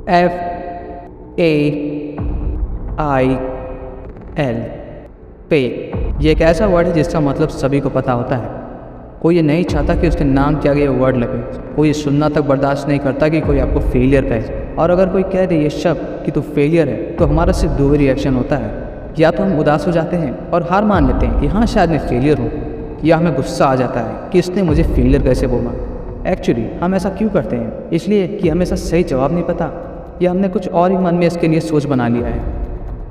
FAIL fail. ये एक ऐसा वर्ड है जिसका मतलब सभी को पता होता है। कोई ये नहीं चाहता कि उसके नाम के आगे ये वर्ड लगे। कोई ये सुनना तक बर्दाश्त नहीं करता कि कोई आपको फेलियर कहे। और अगर कोई कह दे ये शब्द कि तू फेलियर है, तो हमारा सिर्फ दो ही रिएक्शन होता है। या तो हम उदास हो जाते हैं और हार मान लेते हैं कि हाँ शायद मैं फेलियर हूँ, या हमें गुस्सा आ जाता है कि इसने मुझे फेलियर कैसे बोला। एक्चुअली हम ऐसा क्यों करते हैं? इसलिए कि हमें इसका सही जवाब नहीं पता, या हमने कुछ और ही मन में इसके लिए सोच बना लिया है।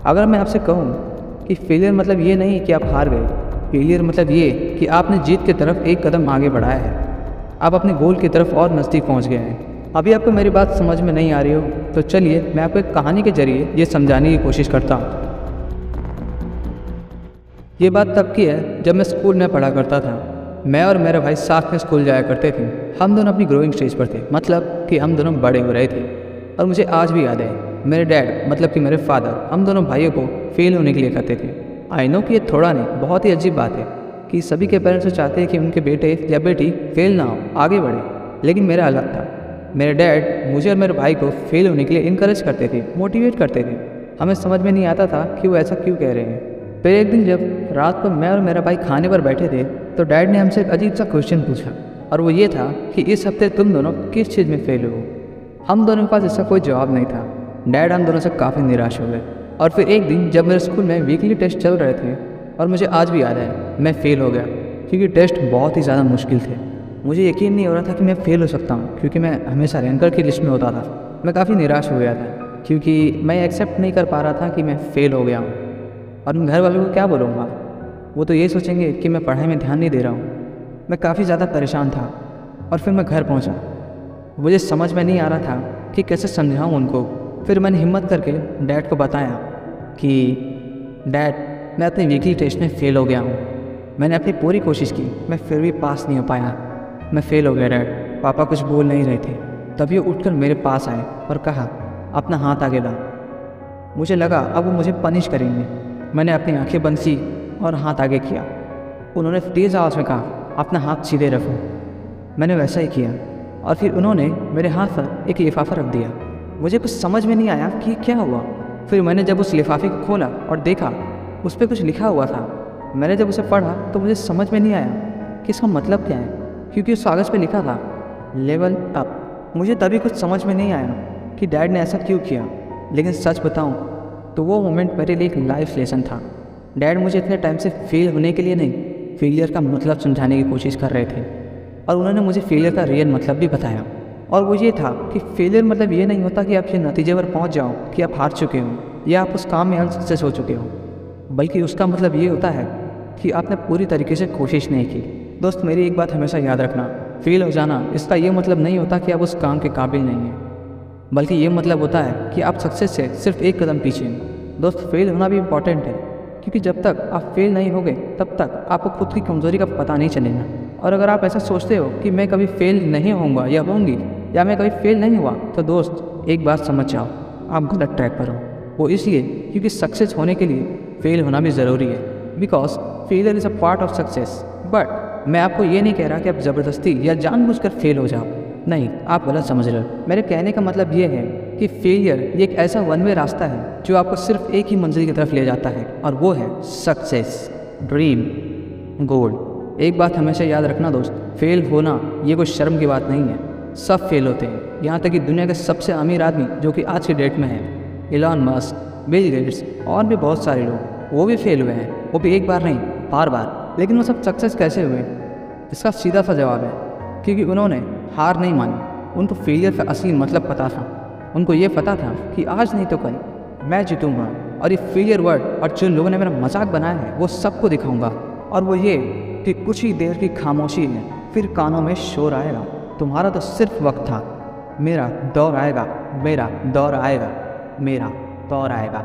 अगर मैं आपसे कहूँ कि फेलियर मतलब ये नहीं कि आप हार गए, फेलियर मतलब ये कि आपने जीत की तरफ एक कदम आगे बढ़ाया है, आप अपने गोल की तरफ और नज़दीक पहुँच गए हैं। अभी आपको मेरी बात समझ में नहीं आ रही हो तो चलिए मैं आपको एक कहानी के जरिए ये समझाने की कोशिश करता हूँ। ये बात तब की है जब मैं स्कूल में पढ़ा करता था। मैं और मेरा भाई साथ में स्कूल जाया करते थे। हम दोनों अपनी ग्रोइंग स्टेज पर थे, मतलब कि हम दोनों बड़े हो रहे थे। और मुझे आज भी याद है, मेरे डैड मतलब कि मेरे फादर हम दोनों भाइयों को फेल होने के लिए कहते थे। आई नो कि ये थोड़ा नहीं बहुत ही अजीब बात है कि सभी के पेरेंट्स चाहते हैं कि उनके बेटे या बेटी फेल ना हो, आगे बढ़े। लेकिन मेरा अलग था। मेरे डैड मुझे और मेरे भाई को फेल होने के लिए इनकरेज करते थे, मोटिवेट करते थे। हमें समझ में नहीं आता था कि वो ऐसा क्यों कह रहे हैं। फिर एक दिन जब रात को मैं और मेरा भाई खाने पर बैठे थे तो डैड ने हमसे एक अजीब सा क्वेश्चन पूछा, और वो ये था कि इस हफ्ते तुम दोनों किस चीज़ में फेल हो। हम दोनों के पास इसका कोई जवाब नहीं था। डैड हम दोनों से काफ़ी निराश हो गए। और फिर एक दिन जब मेरे स्कूल में वीकली टेस्ट चल रहे थे, और मुझे आज भी याद है मैं फ़ेल हो गया क्योंकि टेस्ट बहुत ही ज़्यादा मुश्किल थे। मुझे यकीन नहीं हो रहा था कि मैं फ़ेल हो सकता हूँ, क्योंकि मैं हमेशा रैंकर की लिस्ट में होता था। मैं काफ़ी निराश हो गया था क्योंकि मैं एक्सेप्ट नहीं कर पा रहा था कि मैं फ़ेल हो गया हूँ। और मैं घर वालों को क्या बोलूँगा? वो तो ये सोचेंगे कि मैं पढ़ाई में ध्यान नहीं दे रहा हूँ। मैं काफ़ी ज़्यादा परेशान था। और फिर मैं घर पहुँचा। मुझे समझ में नहीं आ रहा था कि कैसे समझाऊँ उनको। फिर मैंने हिम्मत करके डैड को बताया कि डैड, मैं अपने वीकली टेस्ट में फ़ेल हो गया हूँ। मैंने अपनी पूरी कोशिश की, मैं फिर भी पास नहीं हो पाया। मैं फ़ेल हो गया डैड। पापा कुछ बोल नहीं रहे थे। तभी वो उठकर मेरे पास आए और कहा, अपना हाथ आगे ला। मुझे लगा अब वो मुझे पनिश करेंगे। मैंने अपनी आंखें बंद की और हाथ आगे किया। उन्होंने तेज़ आवाज़ में कहा, अपना हाथ सीधे रखो। मैंने वैसा ही किया और फिर उन्होंने मेरे हाथ पर एक लिफाफा रख दिया। मुझे कुछ समझ में नहीं आया कि क्या हुआ। फिर मैंने जब उस लिफाफे को खोला और देखा, उस पर कुछ लिखा हुआ था। मैंने जब उसे पढ़ा तो मुझे समझ में नहीं आया कि इसका मतलब क्या है, क्योंकि उस कागज़ पे लिखा था लेवल अप। मुझे तभी कुछ समझ में नहीं आया कि डैड ने ऐसा क्यों किया। लेकिन सच बताऊं तो वो मोमेंट मेरे लिए एक लाइफ लेसन था। डैड मुझे इतने टाइम से फेल होने के लिए नहीं, फेलियर का मतलब समझाने की कोशिश कर रहे थे। और उन्होंने मुझे फेलियर का रियल मतलब भी बताया। और वो ये था कि फेलियर मतलब ये नहीं होता कि आप ये नतीजे पर पहुंच जाओ कि आप हार चुके हो या आप उस काम में अनसक्सेस हो चुके हो, बल्कि उसका मतलब ये होता है कि आपने पूरी तरीके से कोशिश नहीं की। दोस्त, मेरी एक बात हमेशा याद रखना, फेल हो जाना इसका ये मतलब नहीं होता कि आप उस काम के काबिल नहीं हैं, बल्कि ये मतलब होता है कि आप सक्सेस से सिर्फ एक कदम पीछे हैं। दोस्त, फेल होना भी इम्पॉर्टेंट है, क्योंकि जब तक आप फेल नहीं होगे तब तक आपको खुद की कमज़ोरी का पता नहीं चलेगा। और अगर आप ऐसा सोचते हो कि मैं कभी फेल नहीं होऊंगा या होंगी, या मैं कभी फेल नहीं हुआ, तो दोस्त एक बात समझ जाओ, आप गलत ट्रैक पर हो। वो इसलिए क्योंकि सक्सेस होने के लिए फेल होना भी ज़रूरी है, because failure is a part of success. But मैं आपको ये नहीं कह रहा कि आप ज़बरदस्ती या जानबूझकर फेल हो जाओ। नहीं, आप गलत समझ रहे हो। मेरे कहने का मतलब ये है कि फेलियर ये एक ऐसा वन वे रास्ता है जो आपको सिर्फ एक ही मंजिल की तरफ ले जाता है, और वो है सक्सेस, ड्रीम, गोल। एक बात हमेशा याद रखना दोस्त, फेल होना ये कोई शर्म की बात नहीं है। सब फेल होते हैं, यहाँ तक कि दुनिया के सबसे अमीर आदमी जो कि आज की डेट में है, एलन मस्क, बिल गेट्स और भी बहुत सारे लोग, वो भी फेल हुए हैं। वो भी एक बार नहीं, बार बार। लेकिन वो सब सक्सेस कैसे हुए? इसका सीधा सा जवाब है क्योंकि उन्होंने हार नहीं मानी। उनको फेलियर का असली मतलब पता था। उनको ये पता था कि आज नहीं तो कल मैं जीतूंगा, और ये फेलियर वर्ड और जो लोगों ने मेरा मजाक बनाया है वो सबको दिखाऊंगा। और वो ये कि कुछ ही देर की खामोशी है, फिर कानों में शोर आएगा। तुम्हारा तो सिर्फ वक्त था, मेरा दौर आएगा, मेरा दौर आएगा, मेरा दौर आएगा।